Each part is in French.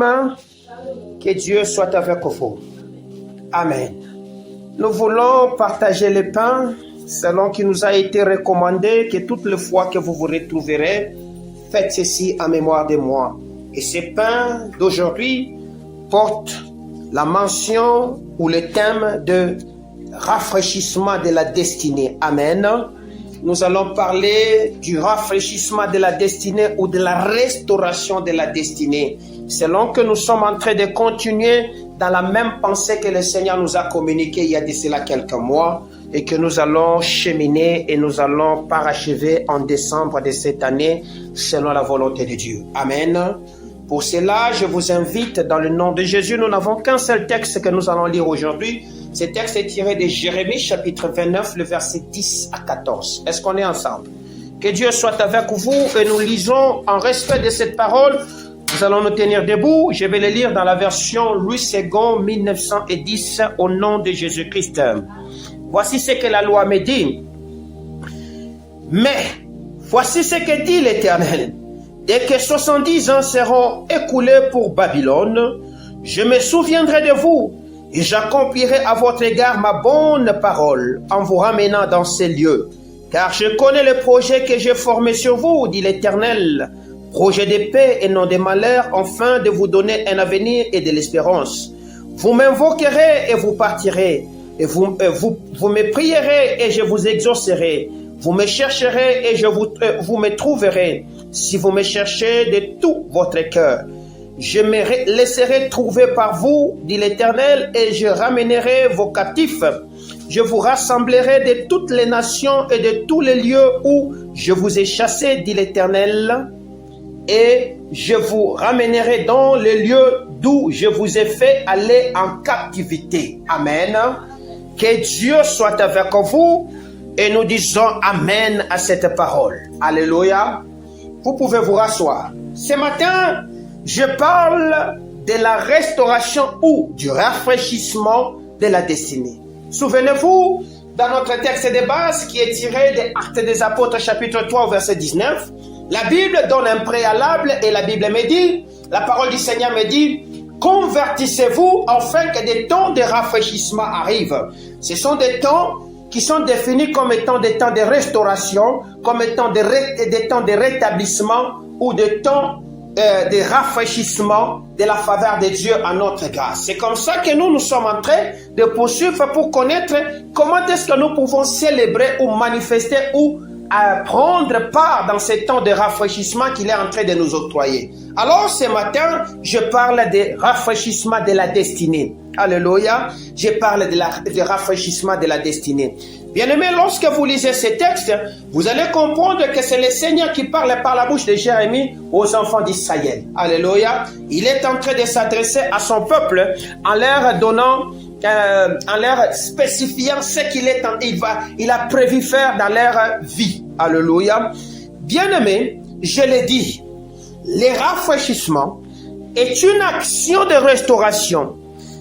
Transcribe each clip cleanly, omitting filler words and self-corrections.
Shalom, que Dieu soit avec vous. Amen. Nous voulons partager le pain selon qu'il nous a été recommandé que toutes les fois que vous vous retrouverez, faites ceci en mémoire de moi. Et ce pain d'aujourd'hui porte la mention ou le thème de rafraîchissement de la destinée. Amen. Nous allons parler du rafraîchissement de la destinée ou de la restauration de la destinée. Selon que nous sommes en train de continuer dans la même pensée que le Seigneur nous a communiqué il y a de cela quelques mois et que nous allons cheminer et nous allons parachever en décembre de cette année selon la volonté de Dieu. Amen. Pour cela, je vous invite dans le nom de Jésus. Nous n'avons qu'un seul texte que nous allons lire aujourd'hui. Ce texte est tiré de Jérémie chapitre 29, le verset 10 à 14. Est-ce qu'on est ensemble? Que Dieu soit avec vous et nous lisons en respect de cette parole. Nous allons nous tenir debout. Je vais le lire dans la version Louis II 1910 au nom de Jésus-Christ. Voici ce que la loi me dit. Mais voici ce que dit l'Éternel. Dès que 70 ans seront écoulés pour Babylone, je me souviendrai de vous et j'accomplirai à votre égard ma bonne parole en vous ramenant dans ces lieux. Car je connais le projet que j'ai formé sur vous, dit l'Éternel, projet de paix et non de malheur, afin de vous donner un avenir et de l'espérance. Vous m'invoquerez et vous partirez, et vous me prierez et je vous exaucerai. Vous me chercherez et vous me trouverez, si vous me cherchez de tout votre cœur. Je me laisserai trouver par vous, dit l'Éternel, et je ramènerai vos captifs. Je vous rassemblerai de toutes les nations et de tous les lieux où je vous ai chassés, dit l'Éternel, et je vous ramènerai dans les lieux d'où je vous ai fait aller en captivité. Amen. Que Dieu soit avec vous et nous disons Amen à cette parole. Alléluia. Vous pouvez vous rasseoir. Ce matin, je parle de la restauration ou du rafraîchissement de la destinée. Souvenez-vous, dans notre texte de base qui est tiré des Actes des Apôtres chapitre 3 verset 19, la Bible donne un préalable et la Bible me dit, la parole du Seigneur me dit, convertissez-vous afin que des temps de rafraîchissement arrivent. Ce sont des temps qui sont définis comme étant des temps de restauration, comme étant des temps de rétablissement ou des temps de rafraîchissement de la faveur de Dieu à notre grâce. C'est comme ça que nous sommes en train de poursuivre pour connaître comment est-ce que nous pouvons célébrer ou manifester ou prendre part dans ces temps de rafraîchissement qu'il est en train de nous octroyer. Alors ce matin, je parle de rafraîchissement de la destinée. Alléluia. Je parle de rafraîchissement de la destinée. Bien-aimés, lorsque vous lisez ces textes, vous allez comprendre que c'est le Seigneur qui parle par la bouche de Jérémie aux enfants d'Israël. Alléluia. Il est en train de s'adresser à son peuple en leur donnant, en leur spécifiant ce il a prévu faire dans leur vie. Alléluia. Bien-aimés, je l'ai dit, le rafraîchissement est une action de restauration.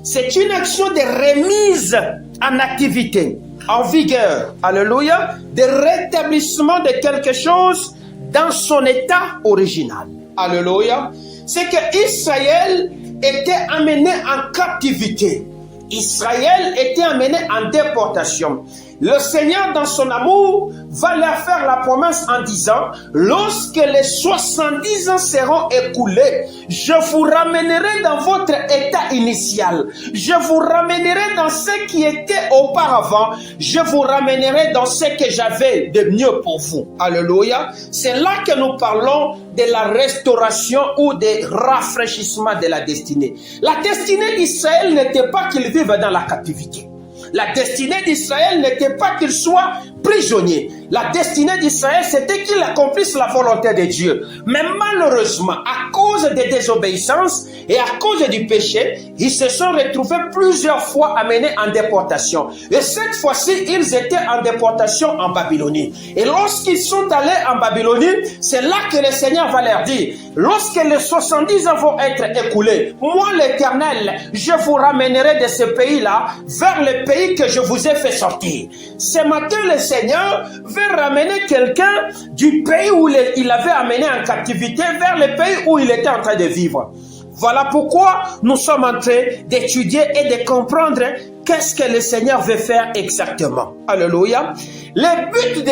C'est une action de remise en activité, en vigueur, alléluia, de rétablissement de quelque chose dans son état original. Alléluia. C'est que Israël était amené en captivité. Israël était amené en déportation. Le Seigneur, dans son amour, va leur faire la promesse en disant, lorsque les 70 ans seront écoulés, je vous ramènerai dans votre état initial. Je vous ramènerai dans ce qui était auparavant. Je vous ramènerai dans ce que j'avais de mieux pour vous. Alléluia. C'est là que nous parlons de la restauration ou des rafraîchissements de la destinée. La destinée d'Israël n'était pas qu'ils vivent dans la captivité. La destinée d'Israël n'était pas qu'il soit prisonnier. La destinée d'Israël, c'était qu'il accomplisse la volonté de Dieu. Mais malheureusement, à cause des désobéissances et à cause du péché, ils se sont retrouvés plusieurs fois amenés en déportation. Et cette fois-ci, ils étaient en déportation en Babylonie. Et lorsqu'ils sont allés en Babylonie, c'est là que le Seigneur va leur dire, lorsque les 70 ans vont être écoulés, moi l'Éternel, je vous ramènerai de ce pays-là vers le pays que je vous ai fait sortir. Ce matin, le Seigneur veut ramener quelqu'un du pays où il avait amené en captivité vers le pays où il était en train de vivre. Voilà pourquoi nous sommes en train d'étudier et de comprendre qu'est-ce que le Seigneur veut faire exactement. Alléluia. Le but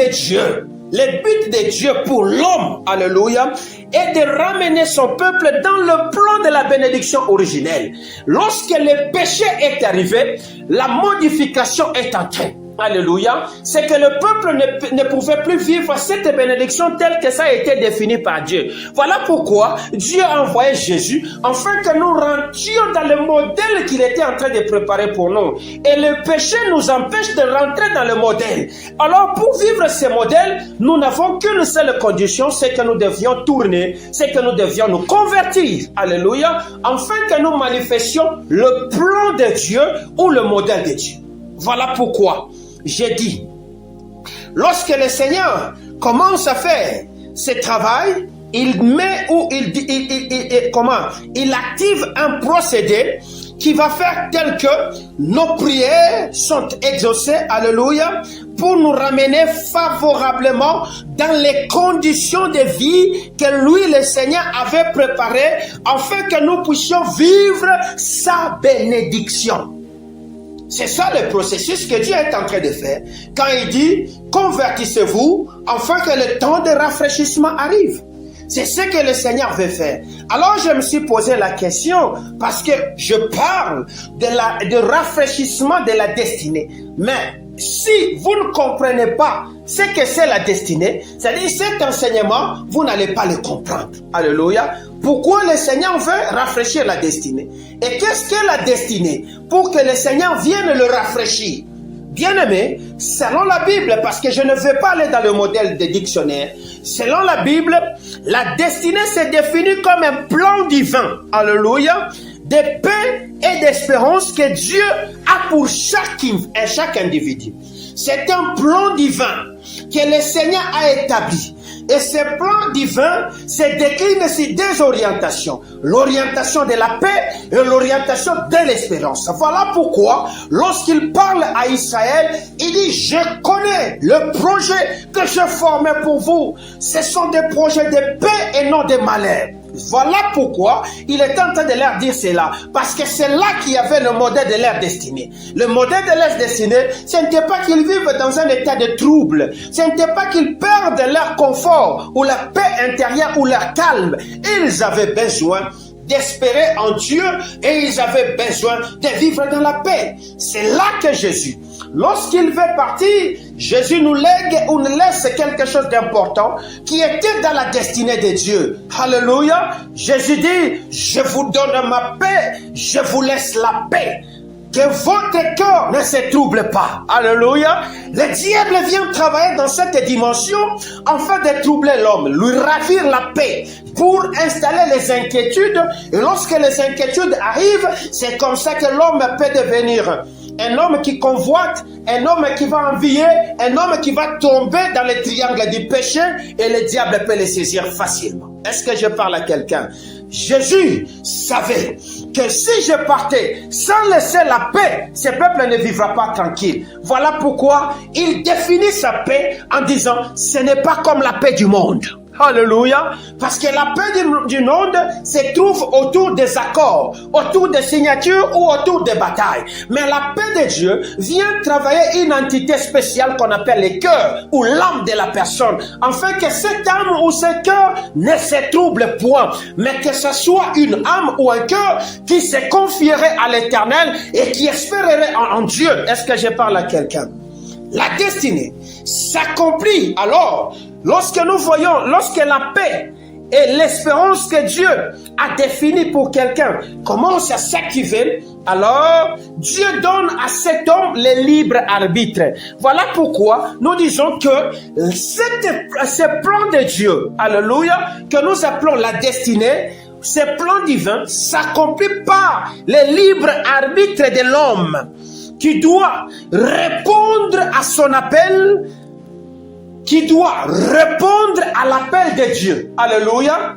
de Dieu pour l'homme, alléluia, est de ramener son peuple dans le plan de la bénédiction originelle. Lorsque le péché est arrivé, la modification est entrée. Alléluia. C'est que le peuple ne pouvait plus vivre cette bénédiction telle que ça a été défini par Dieu. Voilà pourquoi Dieu a envoyé Jésus afin que nous rentrions dans le modèle qu'il était en train de préparer pour nous. Et le péché nous empêche de rentrer dans le modèle. Alors pour vivre ce modèle, nous n'avons qu'une seule condition, c'est que nous devions tourner, c'est que nous devions nous convertir. Alléluia. Afin que nous manifestions le plan de Dieu ou le modèle de Dieu. Voilà pourquoi j'ai dit, lorsque le Seigneur commence à faire ce travail, il met ou il active un procédé qui va faire tel que nos prières sont exaucées, alléluia, pour nous ramener favorablement dans les conditions de vie que lui, le Seigneur, avait préparées afin que nous puissions vivre sa bénédiction. C'est ça le processus que Dieu est en train de faire quand il dit « Convertissez-vous afin que le temps de rafraîchissement arrive ». C'est ce que le Seigneur veut faire. Alors je me suis posé la question parce que je parle de rafraîchissement de la destinée. Mais si vous ne comprenez pas ce que c'est la destinée, c'est-à-dire cet enseignement, vous n'allez pas le comprendre. Alléluia. Pourquoi le Seigneur veut rafraîchir la destinée? Et qu'est-ce que la destinée? Pour que le Seigneur vienne le rafraîchir. Bien-aimé, selon la Bible, parce que je ne veux pas aller dans le modèle des dictionnaires, selon la Bible, la destinée s'est définie comme un plan divin, alléluia, de paix et d'espérance que Dieu a pour chaque individu. C'est un plan divin que le Seigneur a établi. Et ce plan divin se décline sur deux orientations. L'orientation de la paix et l'orientation de l'espérance. Voilà pourquoi, lorsqu'il parle à Israël, il dit, je connais le projet que je formais pour vous. Ce sont des projets de paix et non de malheur. Voilà pourquoi il est en train de leur dire cela. Parce que c'est là qu'il y avait le modèle de leur destinée. Le modèle de leur destinée, ce n'était pas qu'ils vivent dans un état de trouble. Ce n'était pas qu'ils perdent leur confort ou leur paix intérieure ou leur calme. Ils avaient besoin d'espérer en Dieu et ils avaient besoin de vivre dans la paix. C'est là que Jésus, lorsqu'il veut partir, Jésus nous lègue ou nous laisse quelque chose d'important qui était dans la destinée de Dieu. Alléluia. Jésus dit, je vous donne ma paix, je vous laisse la paix. Que votre cœur ne se trouble pas. Alléluia. Le diable vient travailler dans cette dimension afin de troubler l'homme, lui ravir la paix pour installer les inquiétudes. Et lorsque les inquiétudes arrivent, c'est comme ça que l'homme peut devenir un homme qui convoite, un homme qui va envier, un homme qui va tomber dans le triangle du péché et le diable peut le saisir facilement. Est-ce que je parle à quelqu'un? Jésus savait que si je partais sans laisser la paix, ce peuple ne vivra pas tranquille. Voilà pourquoi il définit sa paix en disant, ce n'est pas comme la paix du monde. Alléluia. Parce que la paix du monde se trouve autour des accords, autour des signatures ou autour des batailles. Mais la paix de Dieu vient travailler une entité spéciale qu'on appelle le cœur ou l'âme de la personne, afin que cette âme ou ce cœur ne se trouble point, mais que ce soit une âme ou un cœur qui se confierait à l'Éternel et qui espérerait en Dieu. Est-ce que je parle à quelqu'un? La destinée s'accomplit alors lorsque nous voyons, lorsque la paix et l'espérance que Dieu a définie pour quelqu'un commencent à s'activer, alors Dieu donne à cet homme le libre arbitre. Voilà pourquoi nous disons que ce plan de Dieu, alléluia, que nous appelons la destinée, ce plan divin s'accomplit par le libre arbitre de l'homme qui doit répondre à son appel, qui doit répondre à l'appel de Dieu. Alléluia.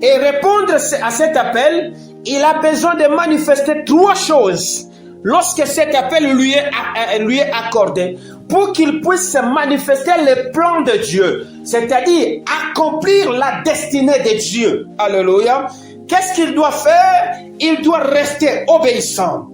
Et répondre à cet appel, il a besoin de manifester trois choses lorsque cet appel lui est accordé pour qu'il puisse manifester le plan de Dieu, c'est-à-dire accomplir la destinée de Dieu. Alléluia. qu'est-ce qu'il doit faire? Il doit rester obéissant.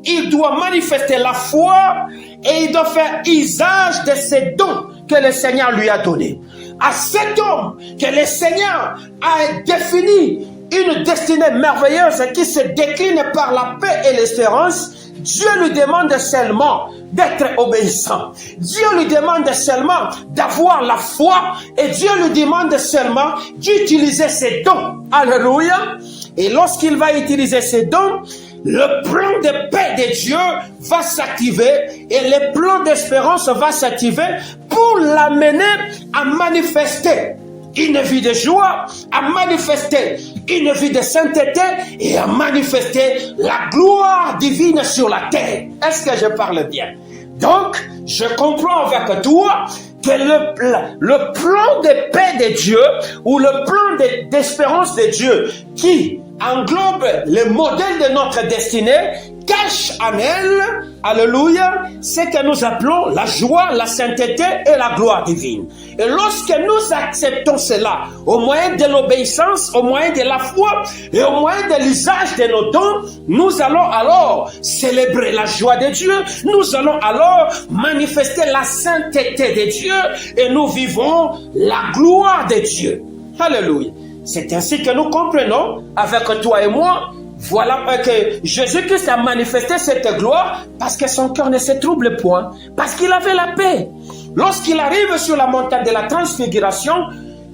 Il doit manifester la foi et il doit faire usage de ces dons que le Seigneur lui a donnés. À cet homme que le Seigneur a défini une destinée merveilleuse qui se décline par la paix et l'espérance, Dieu lui demande seulement d'être obéissant. Dieu lui demande seulement d'avoir la foi et Dieu lui demande seulement d'utiliser ses dons. Alléluia. Et lorsqu'il va utiliser ses dons, le plan de paix de Dieu va s'activer et le plan d'espérance va s'activer pour l'amener à manifester une vie de joie, à manifester une vie de sainteté et à manifester la gloire divine sur la terre. Est-ce que je parle bien? Donc, je comprends avec toi que le plan de paix de Dieu ou le plan d'espérance de Dieu qui englobe le modèle de notre destinée cache en elle, alléluia, ce que nous appelons la joie, la sainteté et la gloire divine. Et lorsque nous acceptons cela, au moyen de l'obéissance, au moyen de la foi et au moyen de l'usage de nos dons, nous allons alors célébrer la joie de Dieu, nous allons alors manifester la sainteté de Dieu et nous vivons la gloire de Dieu. Alléluia. C'est ainsi que nous comprenons avec toi et moi. Voilà que Jésus-Christ a manifesté cette gloire parce que son cœur ne se trouble point, parce qu'il avait la paix. Lorsqu'il arrive sur la montagne de la transfiguration,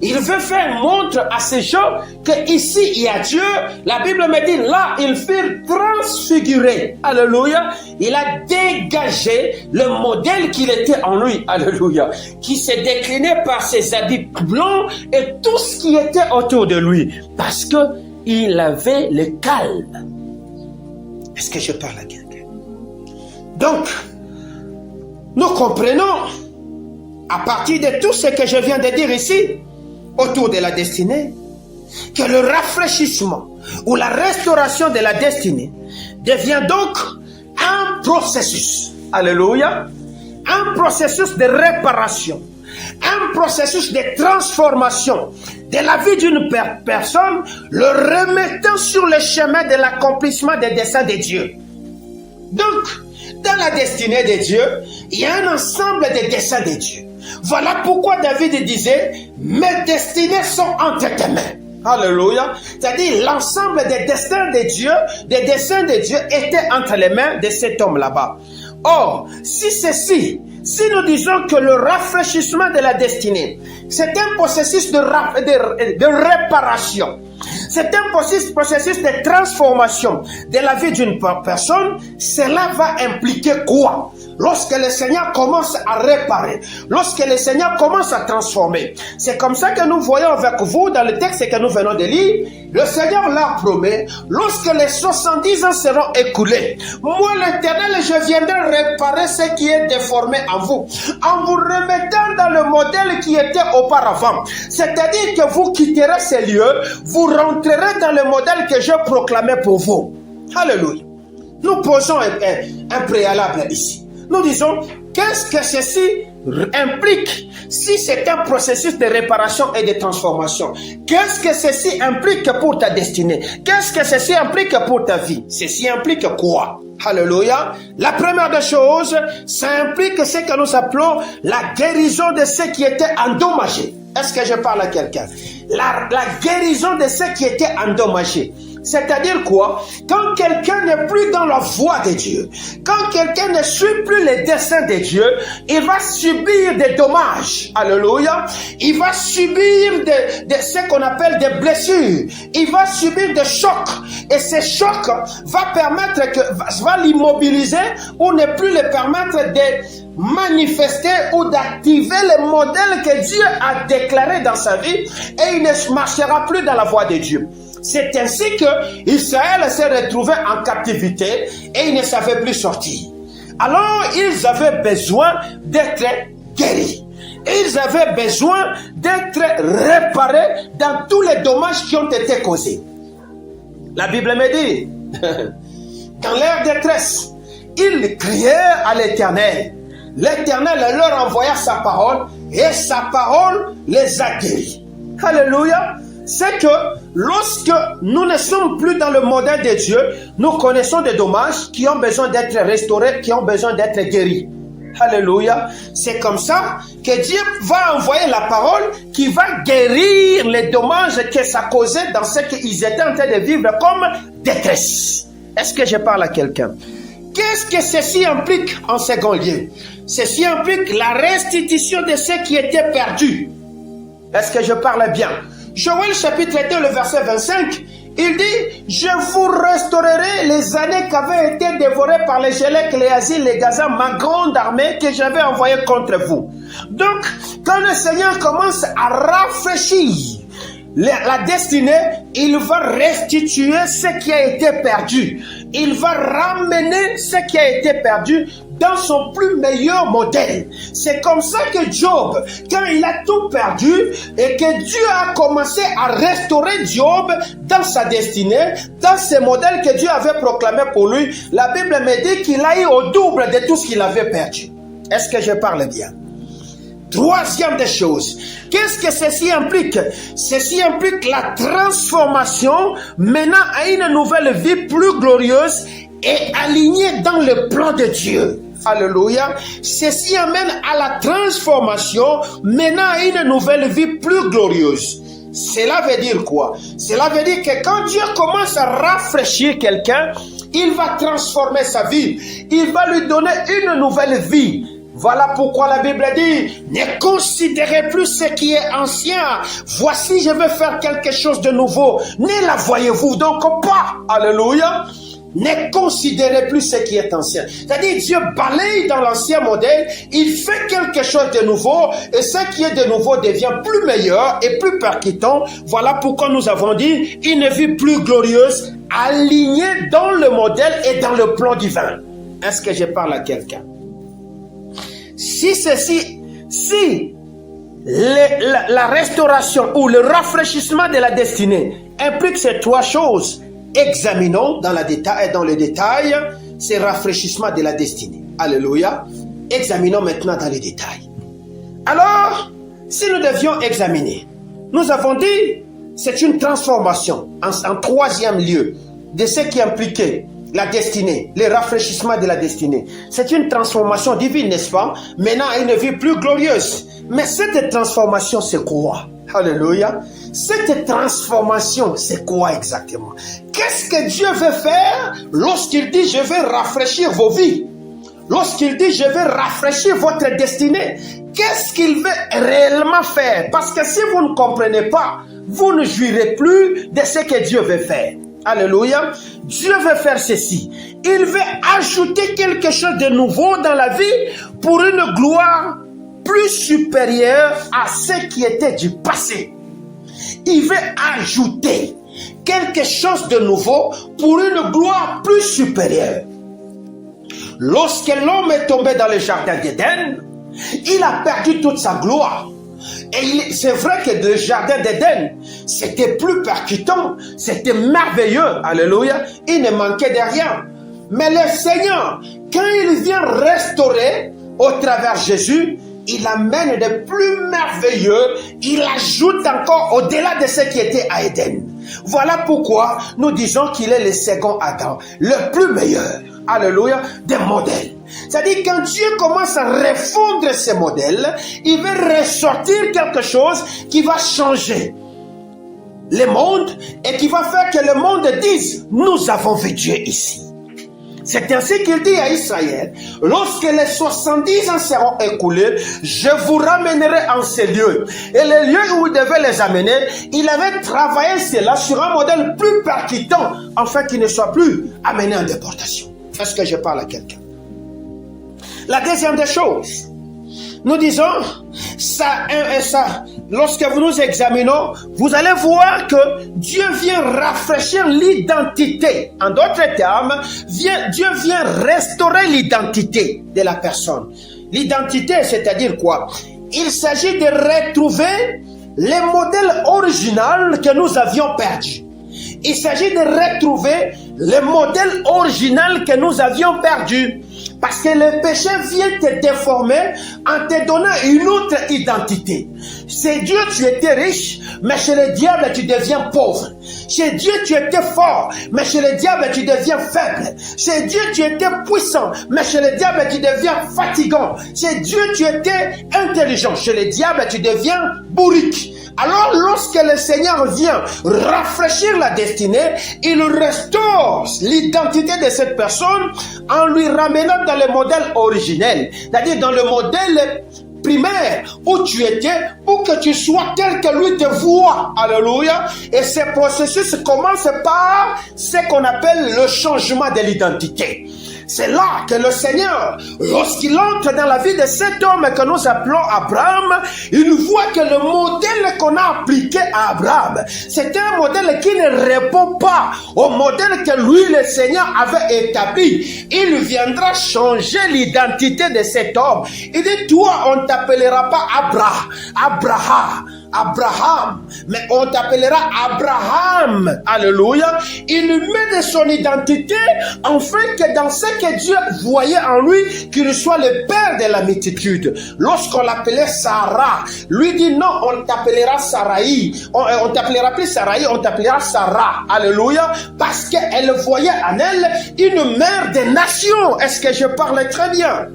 il veut faire montre à ces gens qu'ici il y a Dieu. La Bible me dit là, ils furent transfigurés. Alléluia. Il a dégagé le modèle qu'il était en lui. Alléluia. Qui se déclinait par ses habits blancs et tout ce qui était autour de lui. Parce que il avait le calme. Est-ce que je parle à quelqu'un? Donc, nous comprenons, à partir de tout ce que je viens de dire ici, autour de la destinée, que le rafraîchissement ou la restauration de la destinée devient donc un processus. Alléluia. Un processus de réparation. Un processus de transformation de la vie d'une personne, le remettant sur le chemin de l'accomplissement des desseins de Dieu. Donc, dans la destinée de Dieu, il y a un ensemble de desseins de Dieu. Voilà pourquoi David disait, mes destinées sont entre tes mains. Alléluia. C'est-à-dire l'ensemble des destins de Dieu, des desseins de Dieu étaient entre les mains de cet homme là-bas. Or, si nous disons que le rafraîchissement de la destinée, c'est un processus de réparation, c'est un processus de transformation de la vie d'une personne, cela va impliquer quoi? Lorsque le Seigneur commence à réparer, lorsque le Seigneur commence à transformer. C'est comme ça que nous voyons avec vous dans le texte que nous venons de lire. Le Seigneur leur promet, lorsque les 70 ans seront écoulés, moi l'Éternel, je viendrai réparer ce qui est déformé en vous vous remettant dans le modèle qui était auparavant. C'est-à-dire que vous quitterez ces lieux, vous rentrerez dans le modèle que je proclamais pour vous. Alléluia. Nous posons un préalable ici. Nous disons, qu'est-ce que ceci implique si c'est un processus de réparation et de transformation? Qu'est-ce que ceci implique pour ta destinée? Qu'est-ce que ceci implique pour ta vie? Ceci implique quoi? Alléluia. La première des choses, ça implique ce que nous appelons la guérison de ceux qui étaient endommagés. Est-ce que je parle à quelqu'un? La guérison de ceux qui étaient endommagés. C'est-à-dire quoi? Quand quelqu'un n'est plus dans la voie de Dieu, quand quelqu'un ne suit plus les desseins de Dieu, il va subir des dommages. Alléluia. Il va subir ce qu'on appelle des blessures. Il va subir des chocs. Et ces chocs va l'immobiliser ou ne plus le permettre de manifester ou d'activer le modèle que Dieu a déclaré dans sa vie et il ne marchera plus dans la voie de Dieu. C'est ainsi que Israël s'est retrouvé en captivité et il ne savait plus sortir. Alors, ils avaient besoin d'être guéris. Ils avaient besoin d'être réparés dans tous les dommages qui ont été causés. La Bible me dit, dans leur détresse, ils crièrent à l'Éternel. L'Éternel leur envoya sa parole et sa parole les a guéris. Alléluia. c'est que lorsque nous ne sommes plus dans le modèle de Dieu, nous connaissons des dommages qui ont besoin d'être restaurés, qui ont besoin d'être guéris. Alléluia. C'est comme ça que Dieu va envoyer la parole qui va guérir les dommages que ça causait dans ce qu'ils étaient en train de vivre comme détresse. Est-ce que je parle à quelqu'un? Qu'est-ce que ceci implique en second lieu? Ceci implique la restitution de ce qui était perdu. Est-ce que je parle bien? Joël chapitre 2, le verset 25, il dit, je vous restaurerai les années qui avaient été dévorées par les Gélèques, les Asiles, les Gazans, ma grande armée que j'avais envoyée contre vous. Donc, quand le Seigneur commence à rafraîchir la destinée, il va restituer ce qui a été perdu. Il va ramener ce qui a été perdu dans son plus meilleur modèle. C'est comme ça que Job, quand il a tout perdu et que Dieu a commencé à restaurer Job dans sa destinée, dans ce modèle que Dieu avait proclamé pour lui, la Bible me dit qu'il a eu au double de tout ce qu'il avait perdu. Est-ce que je parle bien? Troisième des choses, qu'est-ce que ceci implique? Ceci implique la transformation menant à une nouvelle vie plus glorieuse et alignée dans le plan de Dieu. Alléluia. Ceci amène à la transformation menant à une nouvelle vie plus glorieuse. Cela veut dire quoi? Cela veut dire que quand Dieu commence à rafraîchir quelqu'un, il va transformer sa vie. Il va lui donner une nouvelle vie. Voilà pourquoi la Bible dit, ne considérez plus ce qui est ancien. Voici, je vais faire quelque chose de nouveau. Ne la voyez-vous donc pas. Alléluia. Ne considérez plus ce qui est ancien. C'est-à-dire, Dieu balaye dans l'ancien modèle, il fait quelque chose de nouveau, et ce qui est de nouveau devient plus meilleur et plus percutant. Voilà pourquoi nous avons dit, une vie plus glorieuse, alignée dans le modèle et dans le plan divin. Est-ce que je parle à quelqu'un? Si la restauration ou le rafraîchissement de la destinée implique ces trois choses, examinons dans le détail ces rafraîchissements de la destinée. Alléluia. Examinons maintenant dans les détails. Alors, si nous devions examiner, nous avons dit, c'est une transformation en troisième lieu de ce qui impliquait la destinée, le rafraîchissement de la destinée. C'est une transformation divine, n'est-ce pas? Menant à une vie plus glorieuse. Mais cette transformation, c'est quoi? Alléluia. Cette transformation, c'est quoi exactement? Qu'est-ce que Dieu veut faire lorsqu'il dit « Je vais rafraîchir vos vies » ? Lorsqu'il dit « Je vais rafraîchir votre destinée », qu'est-ce qu'il veut réellement faire? Parce que si vous ne comprenez pas, vous ne jouirez plus de ce que Dieu veut faire. Alléluia. Dieu veut faire ceci. Il veut ajouter quelque chose de nouveau dans la vie pour une gloire plus supérieure à ce qui était du passé. Il veut ajouter quelque chose de nouveau pour une gloire plus supérieure. Lorsque l'homme est tombé dans le jardin d'Éden, il a perdu toute sa gloire. Et c'est vrai que le jardin d'Éden, c'était plus percutant, c'était merveilleux, alléluia, il ne manquait de rien. Mais le Seigneur, quand il vient restaurer au travers Jésus, il amène de plus merveilleux, il ajoute encore au-delà de ce qui était à Éden. Voilà pourquoi nous disons qu'il est le second Adam, le plus meilleur, alléluia, des modèles. C'est-à-dire quand Dieu commence à refondre ces modèles, il veut ressortir quelque chose qui va changer le monde et qui va faire que le monde dise, nous avons vu Dieu ici. C'est ainsi qu'il dit à Israël, lorsque les 70 ans seront écoulés, je vous ramènerai en ces lieux. Et les lieux où il devait les amener, il avait travaillé cela sur un modèle plus percutant, afin qu'il ne soit plus amené en déportation. Est-ce que je parle à quelqu'un? La deuxième des choses, nous disons, lorsque nous examinons, vous allez voir que Dieu vient rafraîchir l'identité. En d'autres termes, Dieu vient restaurer l'identité de la personne. L'identité, c'est-à-dire quoi? Il s'agit de retrouver le modèle original que nous avions perdu. Il s'agit de retrouver le modèle original que nous avions perdu. Parce que le péché vient te déformer en te donnant une autre identité. Chez Dieu, tu étais riche, mais chez le diable, tu deviens pauvre. Chez Dieu, tu étais fort, mais chez le diable, tu deviens faible. Chez Dieu, tu étais puissant, mais chez le diable, tu deviens fatigant. Chez Dieu, tu étais intelligent. Chez le diable, tu deviens bourrique. Alors, lorsque le Seigneur vient rafraîchir la destinée, il restaure l'identité de cette personne en lui ramenant dans le modèle originel, c'est-à-dire dans le modèle primaire où tu étais, pour que tu sois tel que lui te voit. Alléluia. Et ce processus commence par ce qu'on appelle le changement de l'identité. C'est là que le Seigneur, lorsqu'il entre dans la vie de cet homme que nous appelons Abraham, il voit que le modèle qu'on a appliqué à Abraham, c'est un modèle qui ne répond pas au modèle que lui, le Seigneur, avait établi. Il viendra changer l'identité de cet homme. Il dit, toi, on ne t'appellera pas Abraham, mais on t'appellera Abraham. Alléluia. Il met de son identité, afin que dans ce que Dieu voyait en lui, qu'il soit le père de la multitude. Lorsqu'on l'appelait Sarah, lui dit non, on t'appellera Sarai. On t'appellera plus Sarai, on t'appellera Sarah. Alléluia. Parce qu'elle voyait en elle une mère des nations. Est-ce que je parle très bien?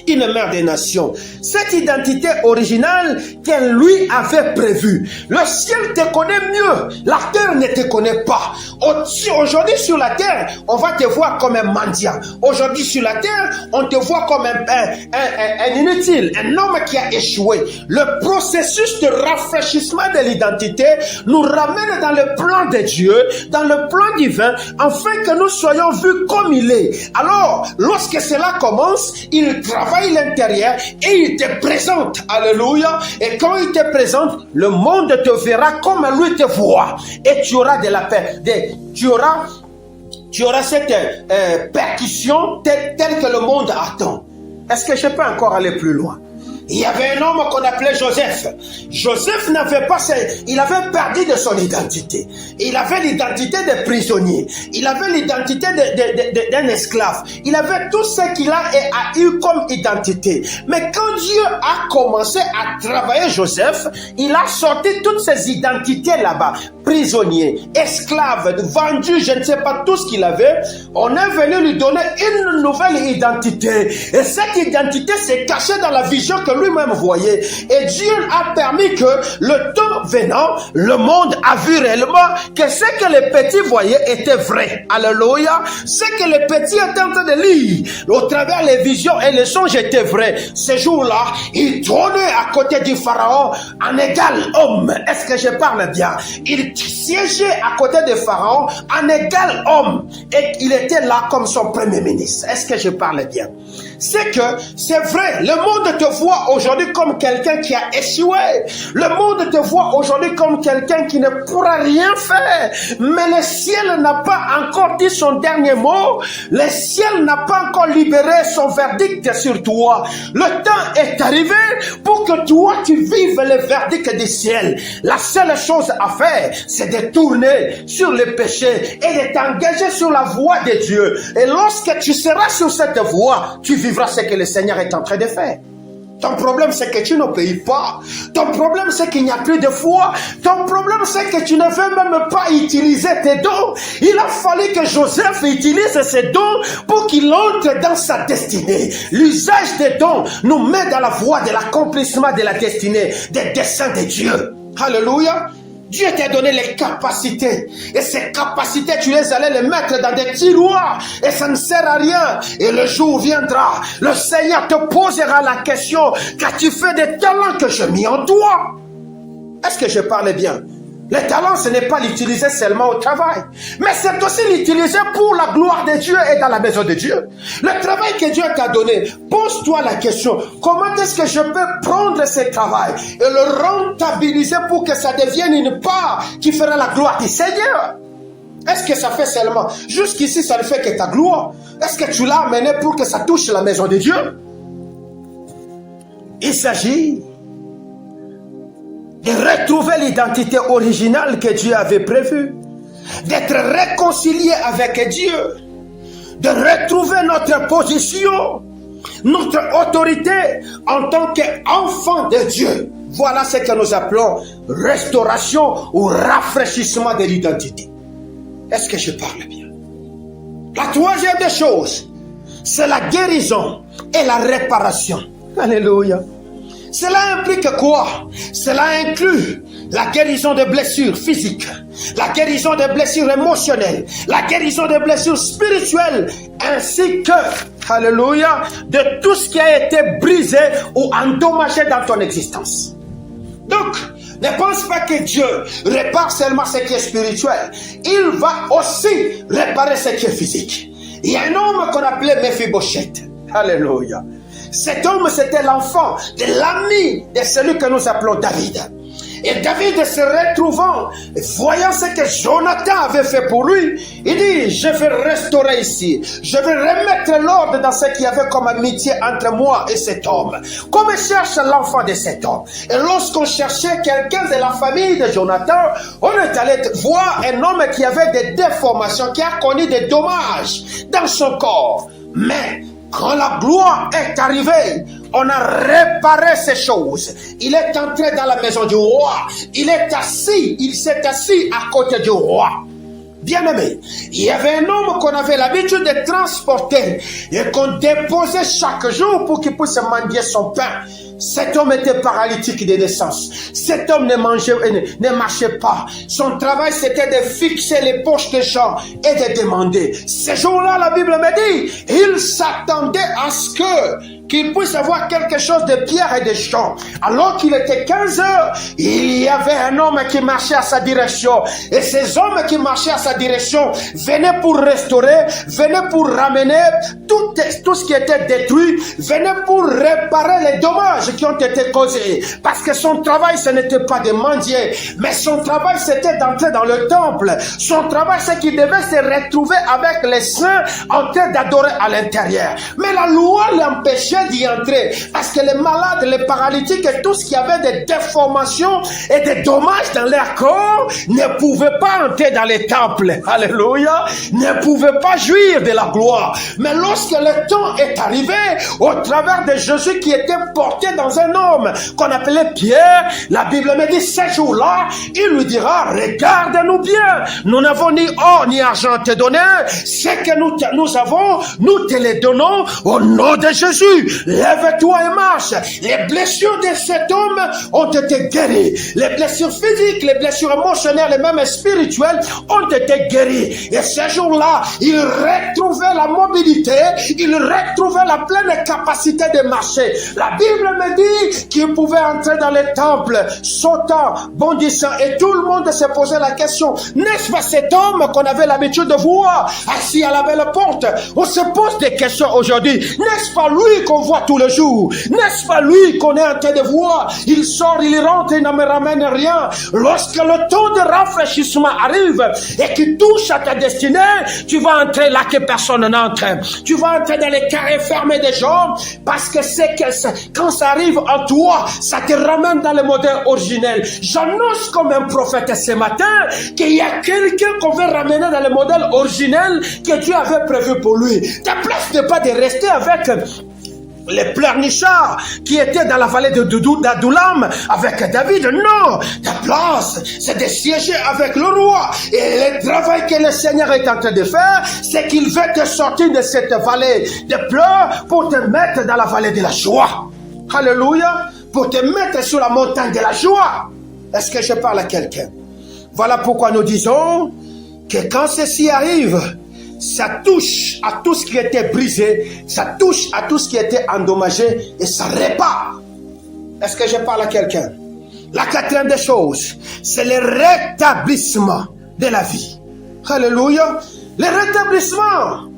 Une mère des nations. Cette identité originale qu'elle lui avait prévue. Le ciel te connaît mieux. La terre ne te connaît pas. Aujourd'hui sur la terre, on va te voir comme un mendiant. Aujourd'hui sur la terre, on te voit comme un inutile, un homme qui a échoué. Le processus de rafraîchissement de l'identité nous ramène dans le plan de Dieu, dans le plan divin, afin que nous soyons vus comme il est. Alors, lorsque cela commence, il travaille l'intérieur et il te présente. Alléluia. Et quand il te présente, le monde te verra comme lui te voit. Et tu auras de la paix. Tu auras cette percussion telle que le monde attend. Est-ce que je peux encore aller plus loin? Il y avait un homme qu'on appelait Joseph. Joseph n'avait pas, il avait perdu de son identité. Il avait l'identité de prisonnier. Il avait l'identité d'un esclave. Il avait tout ce qu'il a eu comme identité. Mais quand Dieu a commencé à travailler Joseph, il a sorti toutes ses identités là-bas. Prisonnier, esclave, vendu, je ne sais pas tout ce qu'il avait. On est venu lui donner une nouvelle identité. Et cette identité s'est cachée dans la vision que lui-même voyait. Et Dieu a permis que le temps venant, le monde a vu réellement que ce que les petits voyaient était vrai. Alléluia. Ce que les petits étaient en train de lire au travers les visions et les songes étaient vrais. Ce jour-là, il trônait à côté du pharaon en égal homme. Est-ce que je parle bien? Il siégeait à côté de pharaon en égal homme. Et il était là comme son premier ministre. Est-ce que je parle bien? C'est que c'est vrai, le monde te voit aujourd'hui comme quelqu'un qui a échoué. Le monde te voit aujourd'hui comme quelqu'un qui ne pourra rien faire. Mais le ciel n'a pas encore dit son dernier mot. Le ciel n'a pas encore libéré son verdict sur toi. Le temps est arrivé pour que toi tu vives le verdict du ciel. La seule chose à faire, c'est de tourner sur le péché et de t'engager sur la voie de Dieu. Et lorsque tu seras sur cette voie, tu vivras ce que le Seigneur est en train de faire. Ton problème, c'est que tu n'obéis pas. Ton problème, c'est qu'il n'y a plus de foi. Ton problème, c'est que tu ne veux même pas utiliser tes dons. Il a fallu que Joseph utilise ses dons pour qu'il entre dans sa destinée. L'usage des dons nous met dans la voie de l'accomplissement de la destinée, des desseins de Dieu. Alléluia. Dieu t'a donné les capacités. Et ces capacités, tu les allais les mettre dans des tiroirs. Et ça ne sert à rien. Et le jour viendra, le Seigneur te posera la question: qu'as-tu fait des talents que j'ai mis en toi? Est-ce que je parle bien? Le talent, ce n'est pas l'utiliser seulement au travail, mais c'est aussi l'utiliser pour la gloire de Dieu et dans la maison de Dieu. Le travail que Dieu t'a donné, pose-toi la question: comment est-ce que je peux prendre ce travail et le rentabiliser pour que ça devienne une part qui fera la gloire du Seigneur? Est-ce que ça fait seulement, jusqu'ici ça ne fait que ta gloire? Est-ce que tu l'as amené pour que ça touche la maison de Dieu? Il s'agit de retrouver l'identité originale que Dieu avait prévue. d'être réconciliés avec Dieu, de retrouver notre position, notre autorité en tant qu'enfant de Dieu. Voilà ce que nous appelons restauration ou rafraîchissement de l'identité. Est-ce que je parle bien? La troisième des choses, c'est la guérison et la réparation. Alléluia. Cela implique quoi? Cela inclut la guérison des blessures physiques, la guérison des blessures émotionnelles, la guérison des blessures spirituelles, ainsi que, alléluia, de tout ce qui a été brisé ou endommagé dans ton existence. Donc, ne pense pas que Dieu répare seulement ce qui est spirituel. Il va aussi réparer ce qui est physique. Il y a un homme qu'on appelait Mephibosheth. Alléluia. Cet homme, c'était l'enfant de l'ami de celui que nous appelons David. Et David, se retrouvant, voyant ce que Jonathan avait fait pour lui, il dit, je vais restaurer ici. Je vais remettre l'ordre dans ce qu'il y avait comme amitié entre moi et cet homme. Comme cherche l'enfant de cet homme. Et lorsqu'on cherchait quelqu'un de la famille de Jonathan, on est allé voir un homme qui avait des déformations, qui a connu des dommages dans son corps. Mais quand la gloire est arrivée, on a réparé ces choses. Il est entré dans la maison du roi. Il s'est assis à côté du roi. Bien-aimé, il y avait un homme qu'on avait l'habitude de transporter et qu'on déposait chaque jour pour qu'il puisse mendier son pain. Cet homme était paralytique de naissance. Cet homme ne marchait pas. Son travail, c'était de fixer les poches des gens et de demander. Ce jour-là, la Bible me dit, il s'attendait à ce qu'il puisse avoir quelque chose de pierre et de champ. Alors qu'il était 15 heures, il y avait un homme qui marchait à sa direction. Et ces hommes qui marchaient à sa direction venaient pour restaurer, venaient pour ramener tout ce qui était détruit, venaient pour réparer les dommages qui ont été causés. Parce que son travail, ce n'était pas de mendier, mais son travail, c'était d'entrer dans le temple. Son travail, c'est qu'il devait se retrouver avec les saints en train d'adorer à l'intérieur. Mais la loi l'empêchait d'y entrer, parce que les malades, les paralytiques et tout ce qui avait des déformations et des dommages dans leur corps ne pouvaient pas entrer dans les temples. Alléluia. Ne pouvaient pas jouir de la gloire. Mais lorsque le temps est arrivé, au travers de Jésus qui était porté dans un homme qu'on appelait Pierre, la Bible me dit, ce jour-là, il lui dira, regarde-nous bien, nous n'avons ni or ni argent à te donner, ce que nous avons, nous te les donnons au nom de Jésus. Lève-toi et marche. Les blessures de cet homme ont été guéries. Les blessures physiques, les blessures émotionnelles et même spirituelles ont été guéries. Et ce jour-là, il retrouvait la mobilité, il retrouvait la pleine capacité de marcher. La Bible me dit qu'il pouvait entrer dans les temples, sautant, bondissant, et tout le monde se posait la question, n'est-ce pas cet homme qu'on avait l'habitude de voir assis à la belle porte? On se pose des questions aujourd'hui. N'est-ce pas lui qu'on voit tous les jours? N'est-ce pas lui qu'on est en train de voir? Il sort, il rentre, il ne me ramène rien. Lorsque le temps de rafraîchissement arrive et qu'il touche à ta destinée, tu vas entrer là que personne n'entre. Tu vas entrer dans les carrés fermés des gens, parce que quand ça arrive en toi, ça te ramène dans le modèle originel. J'annonce comme un prophète ce matin qu'il y a quelqu'un qu'on veut ramener dans le modèle originel que Dieu avait prévu pour lui. Ta place n'est pas de rester avec les pleurnichards qui étaient dans la vallée d'Adullam avec David. Non, ta place, c'est de siéger avec le roi. Et le travail que le Seigneur est en train de faire, c'est qu'il veut te sortir de cette vallée de pleurs pour te mettre dans la vallée de la joie. Alléluia. Pour te mettre sur la montagne de la joie. Est-ce que je parle à quelqu'un? Voilà pourquoi nous disons que quand ceci arrive, ça touche à tout ce qui était brisé, ça touche à tout ce qui était endommagé et ça répare. Est-ce que je parle à quelqu'un? La quatrième des choses, c'est le rétablissement de la vie. Alléluia. Le rétablissement.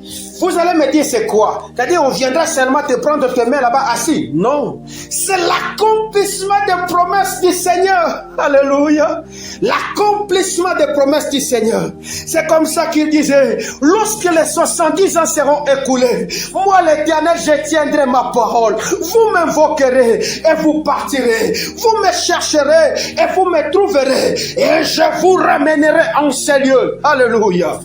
Vous allez me dire c'est quoi? C'est-à-dire on viendra seulement te prendre tes mains là-bas assis? Non. C'est l'accomplissement des promesses du Seigneur. Alléluia. L'accomplissement des promesses du Seigneur. C'est comme ça qu'il disait, lorsque les 70 ans seront écoulés, moi l'Éternel, je tiendrai ma parole. Vous m'invoquerez et vous partirez. Vous me chercherez et vous me trouverez. Et je vous ramènerai en ces lieux. Alléluia.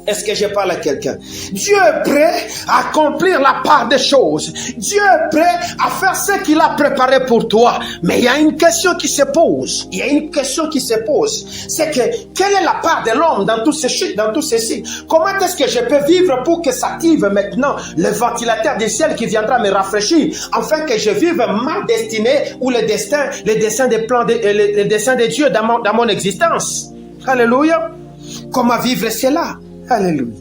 Est-ce que je parle à quelqu'un? Dieu est prêt à accomplir la part des choses. Dieu est prêt à faire ce qu'il a préparé pour toi. Mais il y a une question qui se pose. Il y a une question qui se pose. C'est que, quelle est la part de l'homme dans tout ceci? Comment est-ce que je peux vivre pour que s'active maintenant le ventilateur du ciel qui viendra me rafraîchir, afin que je vive ma destinée ou le destin des plans, le destin de Dieu dans mon existence? Alléluia. Comment vivre cela? Alléluia.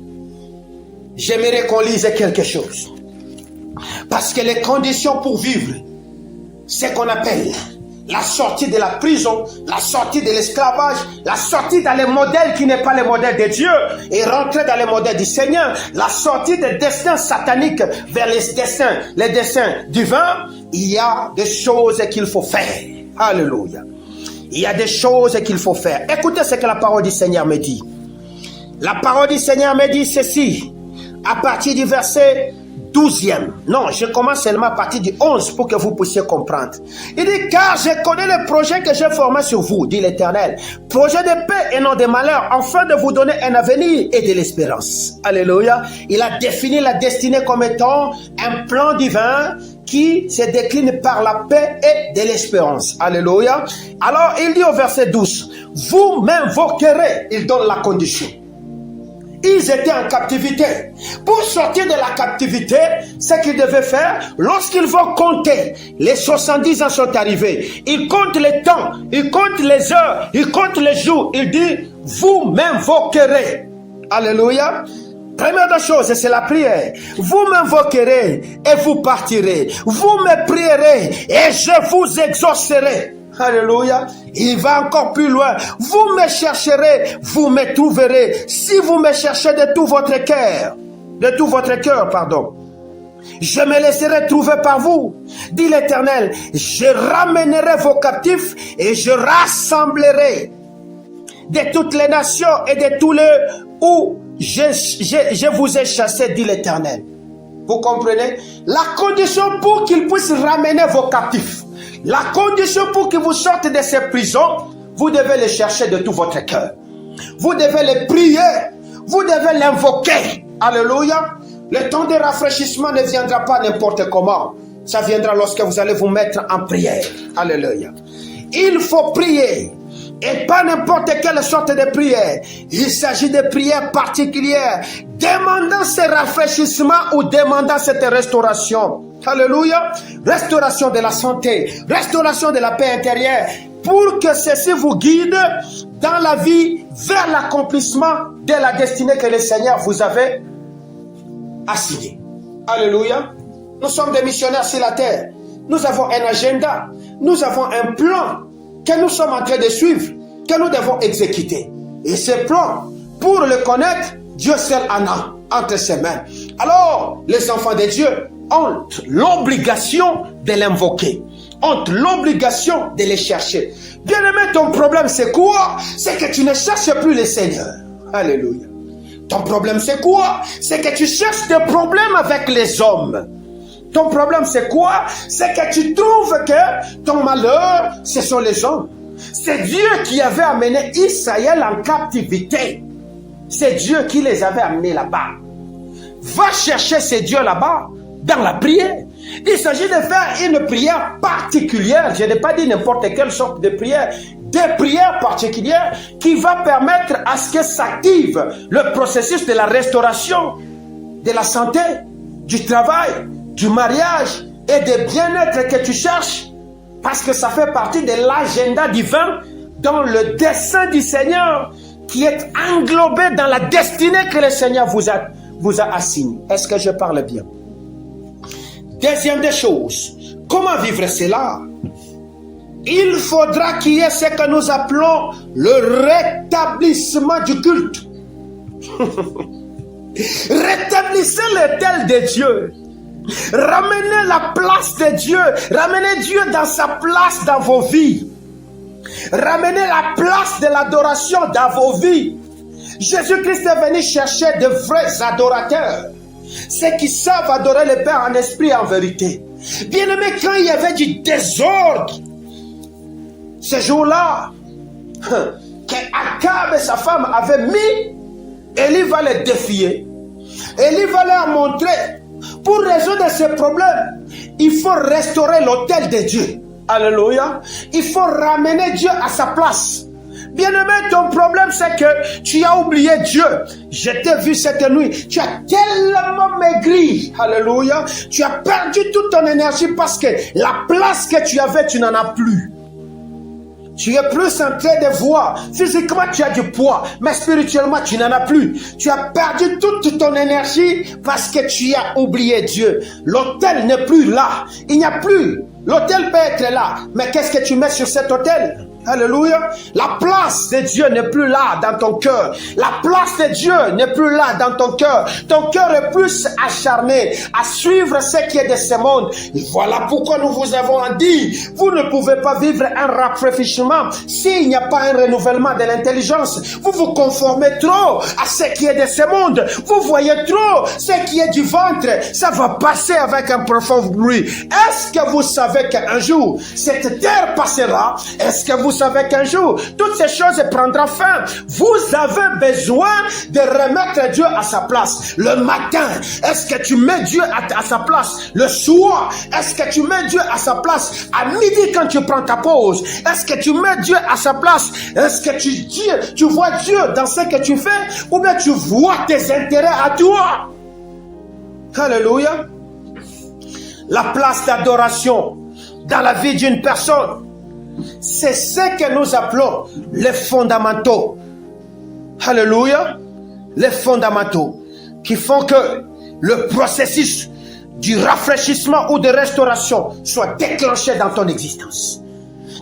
J'aimerais qu'on lise quelque chose. Parce que les conditions pour vivre, c'est qu'on appelle la sortie de la prison, la sortie de l'esclavage, la sortie dans les modèles qui n'est pas le modèle de Dieu et rentrer dans les modèles du Seigneur, la sortie des destins sataniques vers les destins divins. Il y a des choses qu'il faut faire. Alléluia. Il y a des choses qu'il faut faire. Écoutez ce que la parole du Seigneur me dit. La parole du Seigneur me dit ceci, à partir du verset 12e. Non, je commence seulement à partir du 11 pour que vous puissiez comprendre. Il dit, car je connais le projet que j'ai formé sur vous, dit l'Éternel. Projet de paix et non de malheur, afin de vous donner un avenir et de l'espérance. Alléluia. Il a défini la destinée comme étant un plan divin qui se décline par la paix et de l'espérance. Alléluia. Alors, il dit au verset 12, vous m'invoquerez, il donne la condition. Ils étaient en captivité. Pour sortir de la captivité, ce qu'ils devaient faire, lorsqu'ils vont compter, les 70 ans sont arrivés. Ils comptent les temps, ils comptent les heures, ils comptent les jours. Il dit, vous m'invoquerez. Alléluia. Première des choses, c'est la prière. Vous m'invoquerez et vous partirez. Vous me prierez et je vous exaucerai. Alléluia. Il va encore plus loin. Vous me chercherez, vous me trouverez. Si vous me cherchez de tout votre cœur, je me laisserai trouver par vous, dit l'Éternel. Je ramènerai vos captifs et je rassemblerai de toutes les nations et de tous les où je vous ai chassé, dit l'Éternel. Vous comprenez? La condition pour qu'il puisse ramener vos captifs, la condition pour que vous sortez de ces prisons, vous devez les chercher de tout votre cœur. Vous devez les prier. Vous devez l'invoquer. Alléluia. Le temps de rafraîchissement ne viendra pas n'importe comment. Ça viendra lorsque vous allez vous mettre en prière. Alléluia. Il faut prier. Et pas n'importe quelle sorte de prière. Il s'agit de prières particulières, demandant ce rafraîchissement ou demandant cette restauration. Alléluia. Restauration de la santé, restauration de la paix intérieure, pour que ceci vous guide dans la vie vers l'accomplissement de la destinée que le Seigneur vous avait assignée. Alléluia. Nous sommes des missionnaires sur la terre. Nous avons un agenda. Nous avons un plan que nous sommes en train de suivre, que nous devons exécuter. Et ce plan, pour le connaître, Dieu seul en a entre ses mains. Alors, les enfants de Dieu ont l'obligation de l'invoquer, ont l'obligation de les chercher. Bien-aimé, ton problème c'est quoi? C'est que tu ne cherches plus le Seigneur. Alléluia. Ton problème c'est quoi? C'est que tu cherches des problèmes avec les hommes. Ton problème c'est quoi? C'est que tu trouves que ton malheur, ce sont les hommes. C'est Dieu qui avait amené Israël en captivité. C'est Dieu qui les avait amenés là-bas. Va chercher ces dieux là-bas, dans la prière. Il s'agit de faire une prière particulière. Je n'ai pas dit n'importe quelle sorte de prière. Des prières particulières qui va permettre à ce que s'active le processus de la restauration, de la santé, du travail, du mariage et du bien-être que tu cherches. Parce que ça fait partie de l'agenda divin dans le dessein du Seigneur qui est englobé dans la destinée que le Seigneur vous a assignée. Est-ce que je parle bien? Deuxième des choses, comment vivre cela? Il faudra qu'il y ait ce que nous appelons le rétablissement du culte. Rétablissez l'autel de Dieu. Ramenez la place de Dieu. Ramenez Dieu dans sa place dans vos vies. Ramenez la place de l'adoration dans vos vies. Jésus-Christ est venu chercher de vrais adorateurs. Ceux qui savent adorer le Père en esprit et en vérité. Bien-aimé, quand il y avait du désordre, ce jour-là, qu'Akab et sa femme avaient mis, Élie va les défier. Élie va leur montrer, pour résoudre ces problèmes, il faut restaurer l'autel de Dieu. Alléluia. Il faut ramener Dieu à sa place. Bien-aimé, ton problème, c'est que tu as oublié Dieu. Je t'ai vu cette nuit. Tu as tellement maigri. Alléluia. Tu as perdu toute ton énergie parce que la place que tu avais, tu n'en as plus. Tu es plus en train de voir. Physiquement, tu as du poids, mais spirituellement, tu n'en as plus. Tu as perdu toute ton énergie parce que tu as oublié Dieu. L'autel n'est plus là. Il n'y a plus. L'autel peut être là, mais qu'est-ce que tu mets sur cet autel? Alléluia. La place de Dieu n'est plus là dans ton cœur. La place de Dieu n'est plus là dans ton cœur. Ton cœur est plus acharné à suivre ce qui est de ce monde. Et voilà pourquoi nous vous avons dit, vous ne pouvez pas vivre un rafraîchissement s'il n'y a pas un renouvellement de l'intelligence. Vous vous conformez trop à ce qui est de ce monde. Vous voyez trop ce qui est du ventre. Ça va passer avec un profond bruit. Est-ce que vous savez qu'un jour, cette terre passera? Est-ce que vous savez qu'un jour, toutes ces choses prendront fin? Vous avez besoin de remettre Dieu à sa place. Le matin, est-ce que tu mets Dieu à sa place? Le soir, est-ce que tu mets Dieu à sa place? À midi, quand tu prends ta pause, est-ce que tu mets Dieu à sa place? Est-ce que tu vois Dieu dans ce que tu fais? Ou bien tu vois tes intérêts à toi? Alléluia. La place d'adoration dans la vie d'une personne, c'est ce que nous appelons les fondamentaux. Alléluia. Les fondamentaux qui font que le processus du rafraîchissement ou de restauration soit déclenché dans ton existence.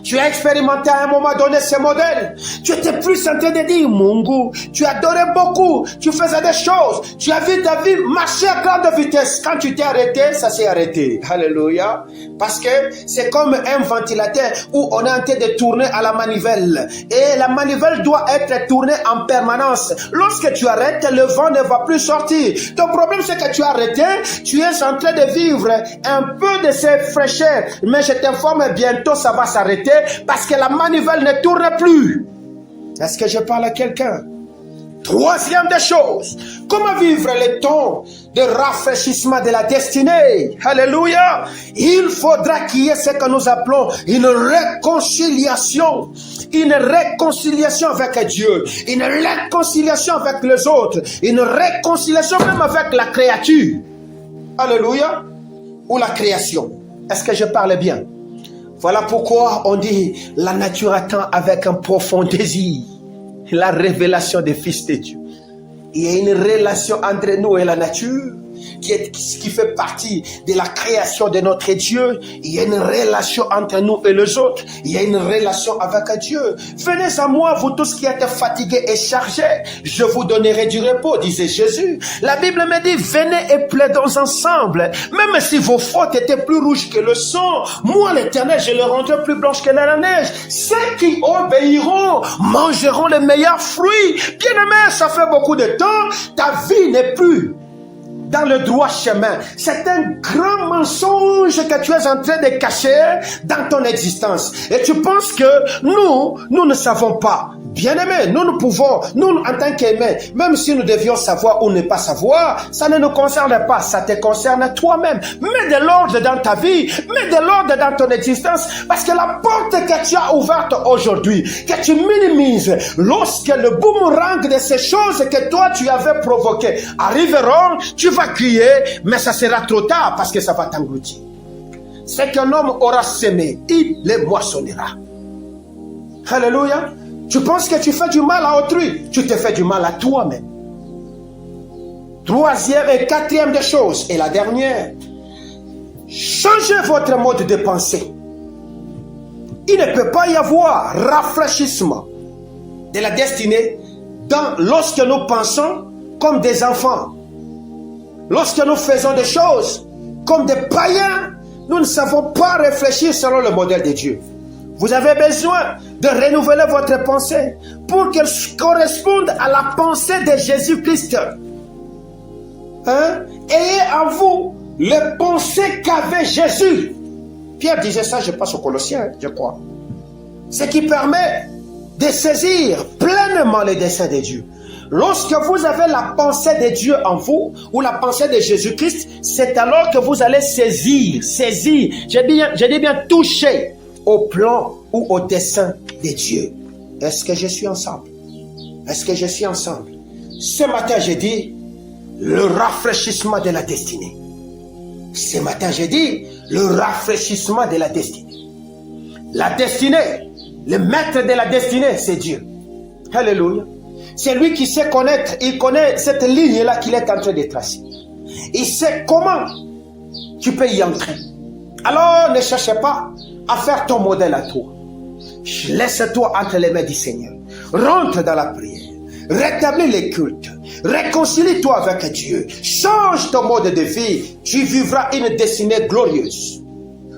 Tu as expérimenté à un moment donné ce modèle. Tu étais plus en train de dire, Mungu, tu adorais beaucoup, tu faisais des choses, tu as vu ta vie marcher à grande vitesse. Quand tu t'es arrêté, ça s'est arrêté. Alléluia. Parce que c'est comme un ventilateur où on est en train de tourner à la manivelle. Et la manivelle doit être tournée en permanence. Lorsque tu arrêtes, le vent ne va plus sortir. Ton problème, c'est que tu as arrêté, tu es en train de vivre un peu de ces fraîcheurs. Mais je t'informe, bientôt ça va s'arrêter. Parce que la manivelle ne tourne plus. Est-ce que je parle à quelqu'un? Troisième des choses, comment vivre le temps de rafraîchissement de la destinée? Alléluia. Il faudra qu'il y ait ce que nous appelons une réconciliation. Une réconciliation avec Dieu. Une réconciliation avec les autres. Une réconciliation même avec la créature. Alléluia. Ou la création. Est-ce que je parle bien? Voilà pourquoi on dit la nature attend avec un profond désir la révélation des fils de Dieu. Il y a une relation entre nous et la nature qui fait partie de la création de notre Dieu. Il y a une relation entre nous et les autres. Il y a une relation avec Dieu. Venez à moi, vous tous qui êtes fatigués et chargés, je vous donnerai du repos, disait Jésus. La Bible me dit, venez et plaidons ensemble. Même si vos fautes étaient plus rouges que le sang, moi l'Éternel, je les rendrai plus blanches que la neige. Ceux qui obéiront mangeront les meilleurs fruits. Bien-aimé, ça fait beaucoup de temps, ta vie n'est plus dans le droit chemin. C'est un grand mensonge que tu es en train de cacher dans ton existence. Et tu penses que nous ne savons pas. Bien-aimés, nous pouvons, nous en tant qu'aimés, même si nous devions savoir ou ne pas savoir, ça ne nous concerne pas, ça te concerne toi-même. Mets de l'ordre dans ta vie, mets de l'ordre dans ton existence, parce que la porte que tu as ouverte aujourd'hui, que tu minimises, lorsque le boomerang de ces choses que toi tu avais provoquées arriveront, tu vas crier, mais ça sera trop tard parce que ça va t'engloutir. Ce qu'un homme aura semé, il les moissonnera. Alléluia. Tu penses que tu fais du mal à autrui, tu te fais du mal à toi-même. Troisième et quatrième des choses, et la dernière, changez votre mode de pensée. Il ne peut pas y avoir rafraîchissement de la destinée lorsque nous pensons comme des enfants. Lorsque nous faisons des choses comme des païens, nous ne savons pas réfléchir selon le modèle de Dieu. Vous avez besoin de renouveler votre pensée pour qu'elle corresponde à la pensée de Jésus-Christ. Ayez en vous les pensées qu'avait Jésus. Pierre disait ça, je passe aux Colossiens, je crois. Ce qui permet de saisir pleinement les desseins de Dieu. Lorsque vous avez la pensée de Dieu en vous, ou la pensée de Jésus-Christ, c'est alors que vous allez saisir, je dis bien toucher au plan ou au dessein de Dieu. Est-ce que je suis ensemble? Est-ce que je suis ensemble? Ce matin, j'ai dit le rafraîchissement de la destinée. Ce matin, j'ai dit le rafraîchissement de la destinée. La destinée, le maître de la destinée, c'est Dieu. Alléluia. C'est lui qui sait connaître, il connaît cette ligne-là qu'il est en train de tracer. Il sait comment tu peux y entrer. Alors, ne cherche pas à faire ton modèle à toi. Laisse-toi entre les mains du Seigneur. Rentre dans la prière. Rétablis les cultes. Réconcilie-toi avec Dieu. Change ton mode de vie. Tu vivras une destinée glorieuse.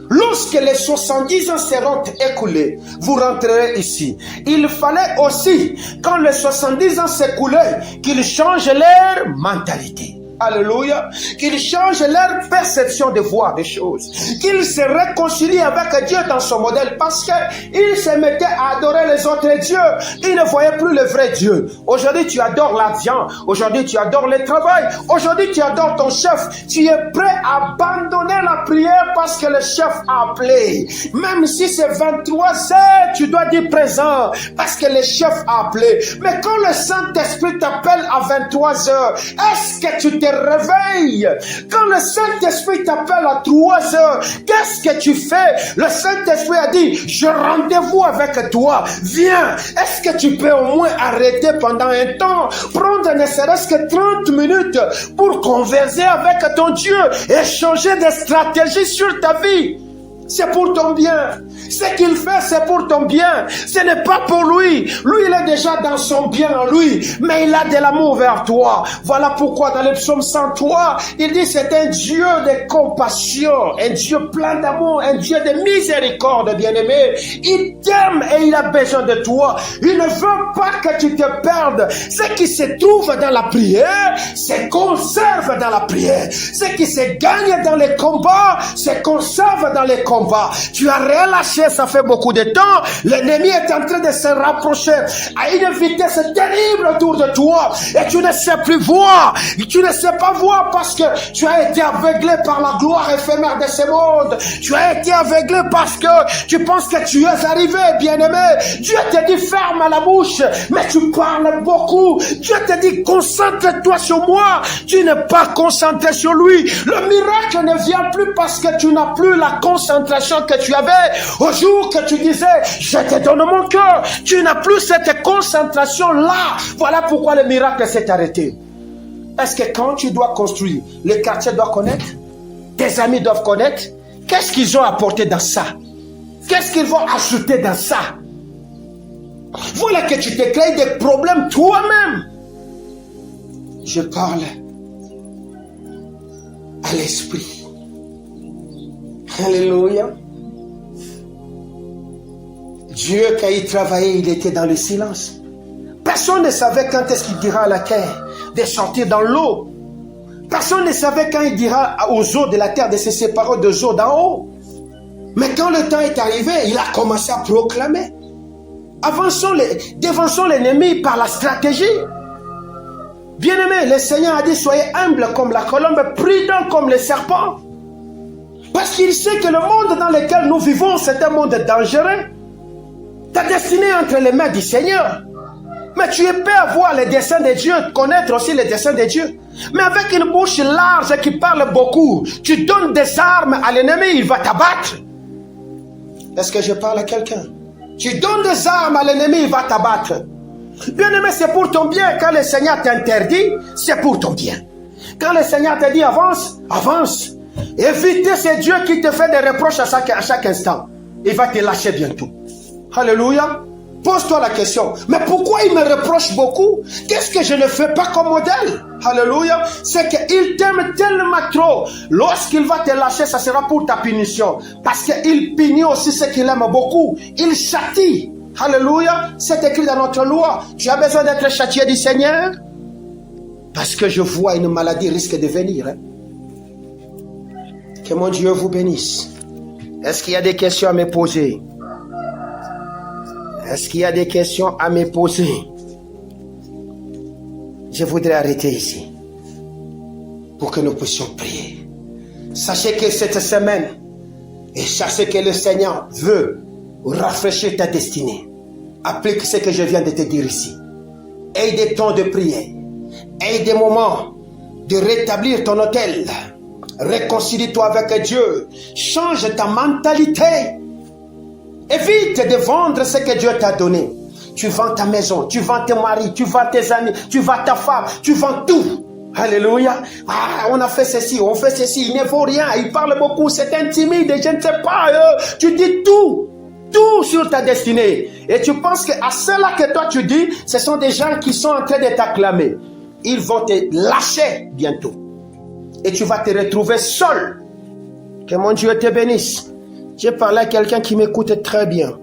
Lorsque les 70 ans seront écoulés, vous rentrerez ici. Il fallait aussi, quand les 70 ans s'écoulaient, qu'ils changent leur mentalité. Alléluia. Qu'ils changent leur perception de voir des choses. Qu'ils se réconcilient avec Dieu dans son modèle parce qu'ils se mettaient à adorer les autres dieux. Ils ne voyaient plus le vrai Dieu. Aujourd'hui, tu adores l'argent. Aujourd'hui, tu adores le travail. Aujourd'hui, tu adores ton chef. Tu es prêt à abandonner la prière parce que le chef a appelé. Même si c'est 23 heures, tu dois dire présent parce que le chef a appelé. Mais quand le Saint-Esprit t'appelle à 23 heures, est-ce que tu te réveilles? Quand le Saint-Esprit t'appelle à 3 heures, qu'est-ce que tu fais? Le Saint-Esprit a dit, je rendez-vous avec toi, viens. Est-ce que tu peux au moins arrêter pendant un temps, prendre ne serait-ce que 30 minutes pour converser avec ton Dieu et changer de stratégie sur ta vie? C'est pour ton bien. Ce qu'il fait, c'est pour ton bien. Ce n'est pas pour lui. Lui, il est déjà dans son bien en lui. Mais il a de l'amour vers toi. Voilà pourquoi dans le psaume 103, il dit c'est un Dieu de compassion, un Dieu plein d'amour, un Dieu de miséricorde, bien-aimé. Il t'aime et il a besoin de toi. Il ne veut pas que tu te perdes. Ce qui se trouve dans la prière, se conserve dans la prière. Ce qui se gagne dans les combats, se conserve dans les combats. Tu as relâché, ça fait beaucoup de temps. L'ennemi est en train de se rapprocher à une vitesse terrible autour de toi. Et tu ne sais plus voir. Tu ne sais pas voir parce que tu as été aveuglé par la gloire éphémère de ce monde. Tu as été aveuglé parce que tu penses que tu es arrivé, bien-aimé. Dieu te dit ferme la bouche, mais tu parles beaucoup. Dieu te dit concentre-toi sur moi. Tu n'es pas concentré sur lui. Le miracle ne vient plus parce que tu n'as plus la concentration que tu avais au jour que tu disais je te donne mon cœur. Tu n'as plus cette concentration là. Voilà pourquoi le miracle s'est arrêté. Est-ce que quand tu dois construire, le quartier doit connaître, tes amis doivent connaître? Qu'est-ce qu'ils ont apporté dans ça? Qu'est-ce qu'ils vont ajouter dans ça? Voilà que tu te crées des problèmes toi-même. Je parle à l'esprit. Alléluia. Dieu, quand il travaillait, il était dans le silence. Personne ne savait quand est-ce qu'il dira à la terre de sortir dans l'eau. Personne ne savait quand il dira aux eaux de la terre de se séparer des eaux d'en haut. Mais quand le temps est arrivé, il a commencé à proclamer. Devançons l'ennemi par la stratégie. Bien-aimé, le Seigneur a dit soyez humbles comme la colombe, prudents comme le serpent. Parce qu'il sait que le monde dans lequel nous vivons, c'est un monde dangereux. Ta destinée est entre les mains du Seigneur. Mais tu es prêt à voir les desseins de Dieu, connaître aussi les desseins de Dieu. Mais avec une bouche large qui parle beaucoup, tu donnes des armes à l'ennemi, il va t'abattre. Est-ce que je parle à quelqu'un? Tu donnes des armes à l'ennemi, il va t'abattre. Bien-aimé, c'est pour ton bien. Quand le Seigneur t'interdit, c'est pour ton bien. Quand le Seigneur te dit avance, avance. Évitez ce Dieu qui te fait des reproches à chaque instant. Il va te lâcher bientôt. Alléluia. Pose-toi la question, mais pourquoi il me reproche beaucoup? Qu'est-ce que je ne fais pas comme modèle? Alléluia. C'est qu'il t'aime tellement trop. Lorsqu'il va te lâcher, ça sera pour ta punition. Parce qu'il punit aussi ce qu'il aime beaucoup. Il châtie. Alléluia. C'est écrit dans notre loi. Tu as besoin d'être châtié du Seigneur? Parce que je vois une maladie risque de venir. Que mon Dieu vous bénisse. Est-ce qu'il y a des questions à me poser? Est-ce qu'il y a des questions à me poser? Je voudrais arrêter ici pour que nous puissions prier. Sachez que cette semaine, et sachez que le Seigneur veut rafraîchir ta destinée. Applique ce que je viens de te dire ici. Aie des temps de prière. Aie des moments de rétablir ton hôtel. Réconcilie-toi avec Dieu. Change ta mentalité. Évite de vendre ce que Dieu t'a donné. Tu vends ta maison, tu vends tes maris, tu vends tes amis, tu vends ta femme, tu vends tout. Alléluia. Ah, on a fait ceci, on fait ceci, il ne vaut rien, il parle beaucoup, c'est intimide, je ne sais pas. Tu dis tout sur ta destinée. Et tu penses qu'à cela que toi tu dis, ce sont des gens qui sont en train de t'acclamer. Ils vont te lâcher bientôt. Et tu vas te retrouver seul. Que mon Dieu te bénisse. J'ai parlé à quelqu'un qui m'écoute très bien.